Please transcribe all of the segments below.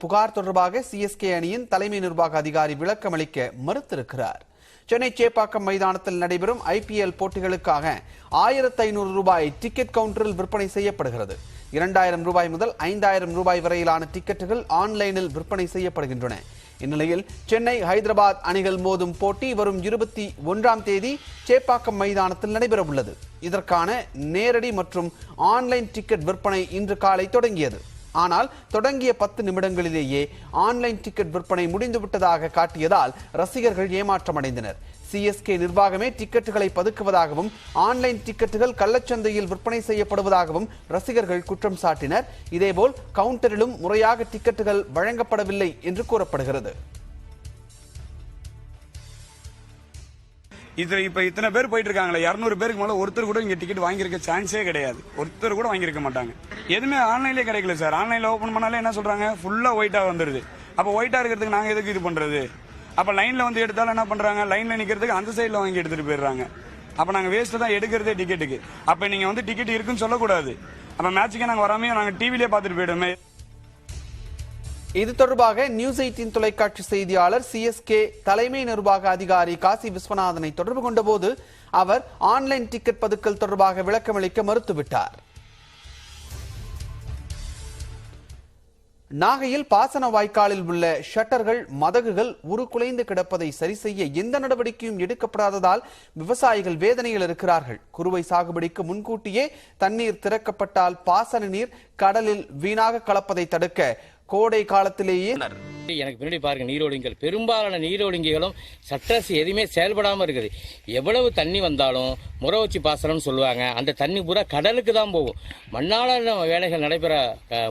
புகார் தொடர்பாக சிஎஸ்கே அணியின் தலைமை நிர்வாக அதிகாரி விளக்கமளிக்க மறுத்திருக்கிறார். சென்னை சேப்பாக்கம் மைதானத்தில் நடைபெறும் IPL போட்டிகளுக்காக 1500 ரூபாய் டிக்கெட் கவுண்டரில் விற்பனை செய்யப்படுகிறது. 2000 ரூபாய் முதல் 5000 ரூபாய் வரையிலான டிக்கெட்டுகள் ஆன்லைனில் விற்பனை செய்யப்படுகின்றன. இந்நிலையில் சென்னை ஹைதராபாத் அணிகள் மோதும் போட்டி வரும் 21ஆம் தேதி சேப்பாக்கம் மைதானத்தில் நடைபெற உள்ளது. இதற்கான நேரடி மற்றும் ஆன்லைன் டிக்கெட் விற்பனை இன்று காலை தொடங்கியது. ஆனால் தொடங்கிய 10 நிமிடங்களிலேயே ஆன்லைன் டிக்கெட் விற்பனை முடிந்துவிட்டதாக காட்டியதால் ரசிகர்கள் ஏமாற்றமடைந்தனர். சிஎஸ்கே நிர்வாகமே டிக்கெட்டுகளை பதுக்குவதாகவும் ஆன்லைன் டிக்கெட்டுகள் கள்ளச்சந்தையில் விற்பனை செய்யப்படுவதாகவும் ரசிகர்கள் குற்றம் சாட்டினர். இதேபோல் கவுண்டரிலும் முறையாக டிக்கெட்டுகள் வழங்கப்படவில்லை என்று கூறப்படுகிறது. இப்ப இத்தனை பேர் போயிட்டு இருக்காங்களே, 200 பேருக்கு மேல ஒருத்தர் கூட இங்க டிக்கெட் வாங்கியிருக்க சான்ஸே கிடையாது. ஒருத்தர் கூட வாங்கியிருக்க மாட்டாங்க. எதுவுமே ஆன்லைன்லேயே கிடைக்கல சார். ஆன்லைன்ல ஓபன் பண்ணாலே என்ன சொல்றாங்க, ஃபுல்லா ஒயிட்டா வந்துருது. அப்ப ஒயிட்டா இருக்கிறதுக்கு நாங்க எதுக்கு இது பண்றது? அப்ப லைன்ல வந்து எடுத்தாலும் என்ன பண்றாங்க, லைன்ல நிக்கிறதுக்கு அந்த சைட்ல வாங்கி எடுத்துட்டு போயிடுறாங்க. அப்ப நாங்க வேஸ்ட் தான் எடுக்கிறதே டிக்கெட்டுக்கு. அப்ப நீங்க வந்து டிக்கெட் இருக்குன்னு சொல்லக்கூடாது. அப்ப மேட்சுக்கே நாங்க வராமே நாங்க டிவிலேயே பார்த்துட்டு போயிடுமே. இது தொடர்பாக நியூஸ் 18 தொலைக்காட்சி செய்தியாளர் சிஎஸ்கே தலைமை நிர்வாக அதிகாரி காசி விஸ்வநாதனை தொடர்பு கொண்டபோது அவர் ஆன்லைன் டிக்கெட் பதுக்கல் தொடர்பாக விளக்கமளிக்க மறுத்துவிட்டார். நாகையில் பாசன வாய்க்காலில் உள்ள ஷட்டர்கள் மதகுகள் உருக்குலைந்து கிடப்பதை சரி செய்ய எந்த நடவடிக்கையும் எடுக்கப்படாததால் விவசாயிகள் வேதனையில் இருக்கிறார்கள். குறுவை சாகுபடிக்கு முன்கூட்டியே தண்ணீர் திறக்கப்பட்டால் பாசன நீர் கடலில் வீணாக கலப்பதை தடுக்க கோடை காலத்திலேயே எனக்கு பின்னாடி பாருங்க, நீரோலிங்கள் பெரும்பாலான நீரோலிங்களும் சட்டரசு எதுவுமே செயல்படாம இருக்குது. எவ்வளவு தண்ணி வந்தாலும் முறை வச்சு பாசனம்னு சொல்லுவாங்க. அந்த தண்ணி பூரா கடலுக்கு தான் போகும். மண்ணாலான வேலைகள் நடைபெற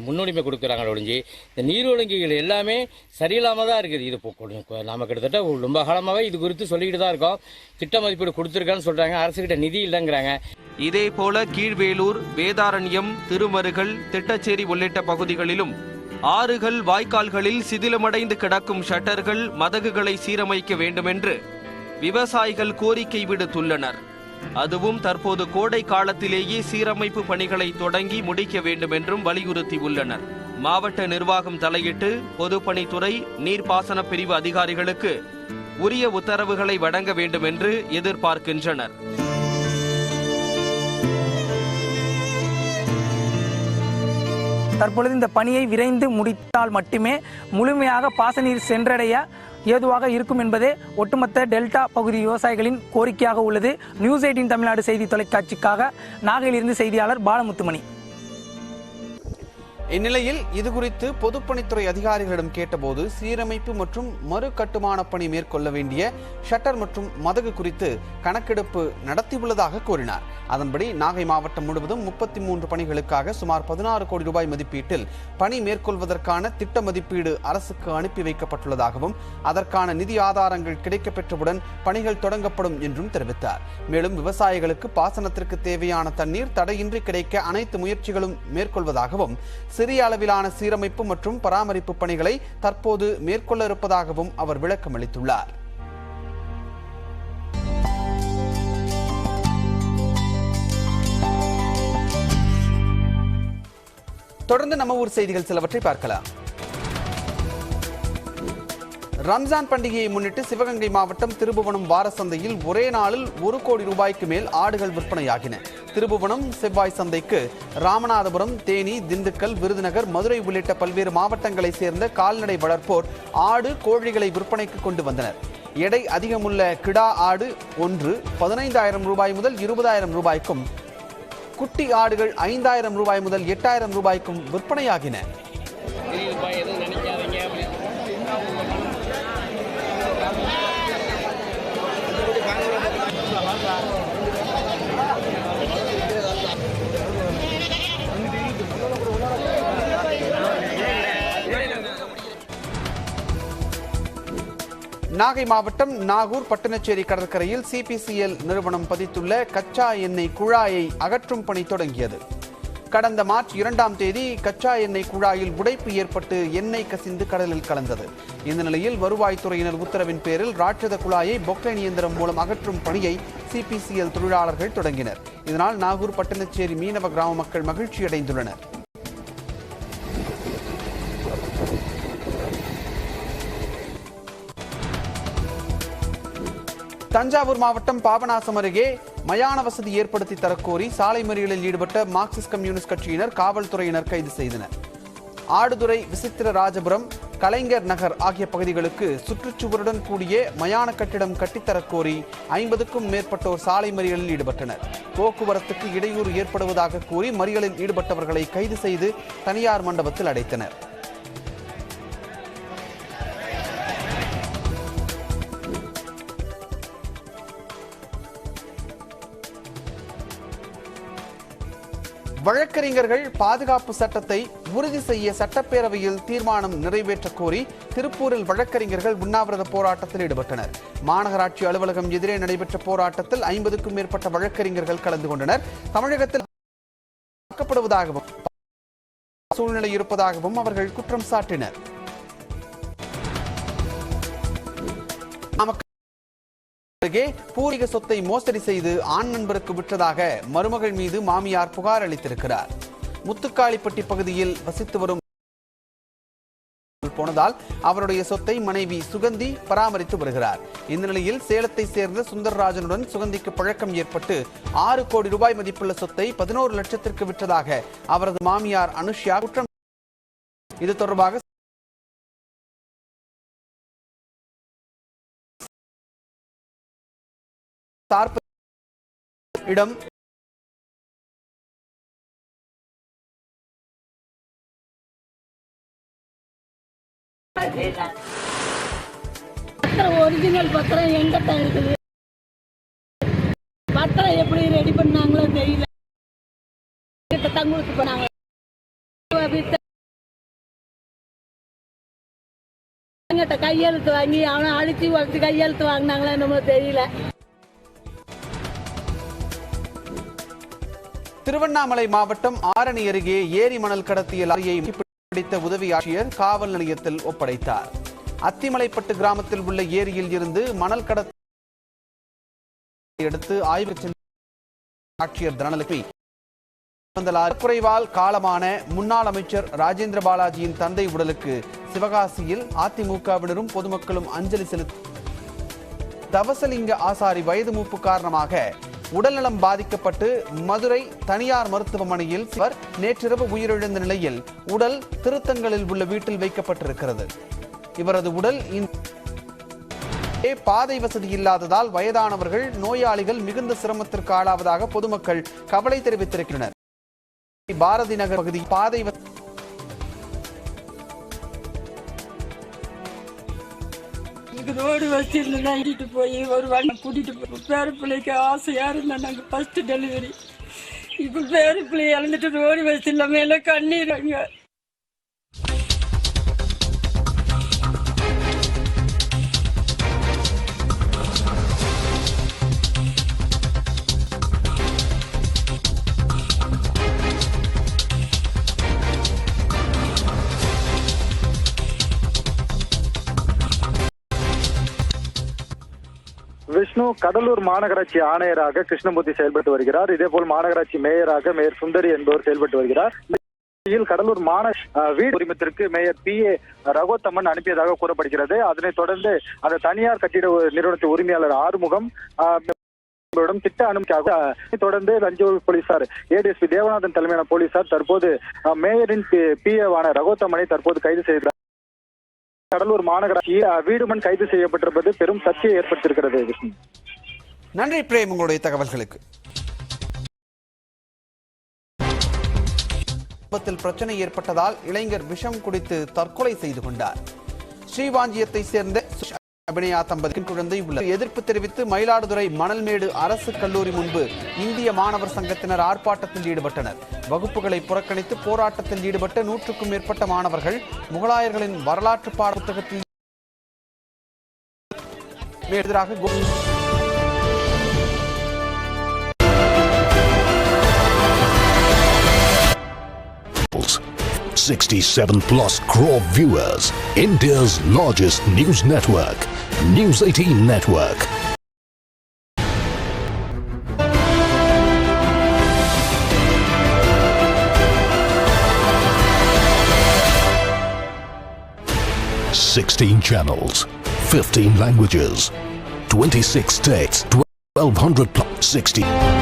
முன்னுரிமை கொடுக்குறாங்க ஒழிஞ்சு இந்த நீரோலிங்கிகள் எல்லாமே சரியில்லாம தான் இருக்குது. இது நாம கிட்டத்தட்ட ரொம்ப காலமாவே இது குறித்து சொல்லிக்கிட்டு தான் இருக்கோம். திட்ட மதிப்பீடு கொடுத்துருக்கான்னு சொல்றாங்க. அரசுகிட்ட நிதி இல்லைங்கிறாங்க. இதே போல கீழ்வேலூர், வேதாரண்யம், திருமருகல், திட்டச்சேரி உள்ளிட்ட பகுதிகளிலும் ஆறுகள், வாய்க்கால்களில் சிதிலமடைந்து கிடக்கும் ஷட்டர்கள், மதகுகளை சீரமைக்க வேண்டுமென்று விவசாயிகள் கோரிக்கை விடுத்துள்ளனர். அதுவும் தற்போது கோடை காலத்திலேயே சீரமைப்பு பணிகளை தொடங்கி முடிக்க வேண்டும் என்றும் வலியுறுத்தியுள்ளனர். மாவட்ட நிர்வாகம் தலையிட்டு பொதுப்பணித்துறை, நீர்ப்பாசன பிரிவு அதிகாரிகளுக்கு உரிய உத்தரவுகளை வழங்க வேண்டும் என்று எதிர்பார்க்கின்றனர். தற்பொழுது இந்த பணியை விரைந்து முடித்தால் மட்டுமே முழுமையாக பாசனீர் சென்றடைய ஏதுவாக இருக்கும் என்பதே ஒட்டுமொத்த டெல்டா பகுதி விவசாயிகளின் கோரிக்கையாக உள்ளது. நியூஸ் 18 தமிழ்நாடு செய்தி தொலைக்காட்சிக்காக நாகையிலிருந்து செய்தியாளர் பாலமுத்துமணி. இந்நிலையில் இதுகுறித்து பொதுப்பணித்துறை அதிகாரிகளிடம் கேட்டபோது சீரமைப்பு மற்றும் மறு கட்டுமான பணி மேற்கொள்ள வேண்டிய ஷட்டர் மற்றும் மதகு குறித்து கணக்கெடுப்பு நடத்தியுள்ளதாக கூறினார். அதன்படி நாகை மாவட்டம் முழுவதும் 33 பணிகளுக்காக சுமார் 16 கோடி ரூபாய் மதிப்பீட்டில் பணி மேற்கொள்வதற்கான திட்ட மதிப்பீடு அரசுக்கு அனுப்பி வைக்கப்பட்டுள்ளதாகவும் அதற்கான நிதி ஆதாரங்கள் கிடைக்கப்பெற்றவுடன் பணிகள் தொடங்கப்படும் என்றும் தெரிவித்தார். மேலும் விவசாயிகளுக்கு பாசனத்திற்கு தேவையான தண்ணீர் தடையின்றி கிடைக்க அனைத்து முயற்சிகளும் மேற்கொள்வதாகவும் சிறிய அளவிலான சீரமைப்பு மற்றும் பராமரிப்பு பணிகளை தற்போது மேற்கொள்ள இருப்பதாகவும் அவர் விளக்கமளித்துள்ளார். தொடர்ந்து நம்ம ஊர் செய்திகள் சிலவற்றை பார்க்கலாம். ரம்ஜான் பண்டிகையை முன்னிட்டு சிவகங்கை மாவட்டம் திருபுவனம் வார சந்தையில் ஒரே நாளில் 1 கோடி ரூபாய்க்கு மேல் ஆடுகள் விற்பனையாகின. திருபுவனம் செவ்வாய் சந்தைக்கு ராமநாதபுரம், தேனி, திண்டுக்கல், விருதுநகர், மதுரை உள்ளிட்ட பல்வேறு மாவட்டங்களை சேர்ந்த கால்நடை வளர்ப்போர் ஆடு, கோழிகளை விற்பனைக்கு கொண்டு வந்தனர். எடை அதிகமுள்ள கிடா ஆடு ஒன்று 15,000 ரூபாய் முதல் 20,000 ரூபாய்க்கும், குட்டி ஆடுகள் 5,000 ரூபாய் முதல் 8,000 ரூபாய்க்கும் விற்பனையாகின. நாகை மாவட்டம் நாகூர் பட்டணச்சேரி கடற்கரையில் CPCL நிறுவனம் பதித்துள்ள கச்சா எண்ணெய் குழாயை அகற்றும் பணி தொடங்கியது. கடந்த மார்ச் 2ஆம் தேதி கச்சா எண்ணெய் குழாயில் உடைப்பு ஏற்பட்டு எண்ணெய் கசிந்து கடலில் கலந்தது. இந்த நிலையில் வருவாய்த்துறையினர் உத்தரவின் பேரில் ராட்சத குழாயை பொக்லைன் இயந்திரம் மூலம் அகற்றும் பணியை CPCL தொழிலாளர்கள் தொடங்கினர். இதனால் நாகூர் பட்டணச்சேரி மீனவ கிராம மக்கள் மகிழ்ச்சி அடைந்துள்ளனர். தஞ்சாவூர் மாவட்டம் பாபநாசம் அருகே மயான வசதி ஏற்படுத்தி தரக்கோரி சாலை மறியலில் ஈடுபட்ட மார்க்சிஸ்ட் கம்யூனிஸ்ட் கட்சியினர் காவல்துறையினர் கைது செய்தனர். ஆடுதுறை, விசித்திர ராஜபுரம், கலைஞர் நகர் ஆகிய பகுதிகளுக்கு சுற்றுச்சுவருடன் கூடிய மயான கட்டிடம் கட்டித்தரக்கோரி 50க்கும் மேற்பட்டோர் சாலை மறியலில் ஈடுபட்டனர். போக்குவரத்துக்கு இடையூறு ஏற்படுவதாக கூறி மறியலில் ஈடுபட்டவர்களை கைது செய்து தனியார் மண்டபத்தில் அடைத்தனர். வழக்கறிஞர்கள் பாதுகாப்பு சட்டத்தை உறுதி செய்ய சட்டப்பேரவையில் தீர்மானம் நிறைவேற்ற கோரி திருப்பூரில் வழக்கறிஞர்கள் உண்ணாவிரத போராட்டத்தில் ஈடுபட்டனர். மாநகராட்சி அலுவலகம் எதிரே நடைபெற்ற போராட்டத்தில் 50க்கும் மேற்பட்ட வழக்கறிஞர்கள் கலந்து கொண்டனர். தமிழகத்தில் தாக்கப்படுவதாகவும் சூழ்நிலை இருப்பதாகவும் அவர்கள் குற்றம் சாட்டினர். பூர்வீக சொத்தை மோசடி செய்து ஆண் நண்பருக்கு விற்றதாக மருமகள் மீது மாமியார் புகார் அளித்திருக்கிறார். முத்துக்காளிப்பட்டி பகுதியில் வசித்து வரும் போனதால் அவருடைய சொத்தை மனைவி சுகந்தி பராமரித்து வருகிறார். இந்த நிலையில் சேலத்தை சேர்ந்த சுந்தரராஜனுடன் சுகந்திக்கு பழக்கம் ஏற்பட்டு 6 கோடி ரூபாய் மதிப்புள்ள சொத்தை 11 லட்சத்திற்கு விற்றதாக அவரது மாமியார் அனுஷ்யா குற்றம். இது தொடர்பாக இடம் ஒரிஜினல் பத்திரம் எங்கிட்ட இருக்குது. பத்திரம் எப்படி ரெடி பண்ணாங்களோ தெரியல. தங்களுக்கு போனாங்க கையெழுத்து வாங்கி அவனை அழிச்சு வளர்த்து கையெழுத்து வாங்கினாங்களா என்னமோ தெரியல. திருவண்ணாமலை மாவட்டம் ஆரணி அருகே ஏரி மணல் கடத்திய லாரியை பிடித்த உதவி ஆட்சியர் காவல் நிலையத்தில் ஒப்படைத்தார். அத்திமலைப்பட்டு கிராமத்தில் உள்ள ஏரியில் இருந்து மணல் கடத்தி எடுத்து ஆய்வு சென்ற ஆட்சியர் தனலட்சுமி குறைவால் காலமான முன்னாள் அமைச்சர் ராஜேந்திர பாலாஜியின் தந்தை உடலுக்கு சிவகாசியில் அதிமுகவினரும் பொதுமக்களும் அஞ்சலி செலுத்தி தவசலிங்க ஆசாரி வயது மூப்பு காரணமாக உடல்நலம் பாதிக்கப்பட்டு மதுரை தனியார் மருத்துவமனையில் நேற்றிரவு உயிரிழந்த நிலையில் உடல் திருத்தங்களில் உள்ள வீட்டில் வைக்கப்பட்டிருக்கிறது. இவரது உடல் பாதை வசதி இல்லாததால் வயதானவர்கள், நோயாளிகள் மிகுந்த சிரமத்திற்கு ஆளாவதாக பொதுமக்கள் கவலை தெரிவித்திருக்கின்றனர். பாரதி நகர் பகுதி பாதை ரோடு வசதியில் போய் ஒரு வண்டி கூட்டிட்டு போய் பேர பிள்ளைக்கு ஆசையா இருந்தா நாங்க ஃபர்ஸ்ட் டெலிவரி. இப்ப பேர பிள்ளை இழந்துட்டு ரோடு வசதி இல்லாம எல்லாம் கண்ணீராங்க. விஷ்ணு கடலூர் மாநகராட்சி ஆணையராக கிருஷ்ணமூர்த்தி செயல்பட்டு வருகிறார். இதேபோல் மாநகராட்சி மேயராக மேயர் சுந்தரி என்பவர் செயல்பட்டு வருகிறார். கடலூர் வீடு உரிமத்திற்கு மேயர் PA ரகோத்தமன் அனுப்பியதாக கூறப்படுகிறது. அதனைத் தொடர்ந்து அந்த தனியார் கட்டிட நிறுவனத்தின் உரிமையாளர் ஆறுமுகம் திட்ட அனுமதிக்காக தொடர்ந்து லஞ்ச போலீசார் ADSP தேவநாதன் தலைமையிலான போலீசார் தற்போது மேயரின் PA-வான ரகோத்தமனை தற்போது கைது செய்தார். கடலூர் மாநகராட்சி வீடுமன் கைது செய்யப்பட்டிருப்பது பெரும் சர்ச்சையை ஏற்படுத்தியிருக்கிறது. நன்றி பிரேம், உங்களுடைய தகவல்களுக்கு. பிரச்சனை ஏற்பட்டதால் இளைஞர் விஷம் குடித்து தற்கொலை செய்து கொண்டார். ஸ்ரீவாஞ்சியத்தை சேர்ந்த அபிநயா தம்பதியின் குழந்தை உள்ளது. எதிர்ப்பு தெரிவித்து மயிலாடுதுறை மணல்மேடு அரசு கல்லூரி முன்பு இந்திய மாணவர் சங்கத்தினர் ஆர்ப்பாட்டத்தில் ஈடுபட்டனர். வகுப்புகளை புறக்கணித்து போராட்டத்தில் ஈடுபட்ட 100க்கும் மேற்பட்ட மாணவர்கள் முகலாயர்களின் வரலாற்று பாட புத்தகத்தில் எதிராக 67+ crore viewers. India's largest news network, News 18 Network. "16 channels, 15 languages, 26 states, 1200 plus 60.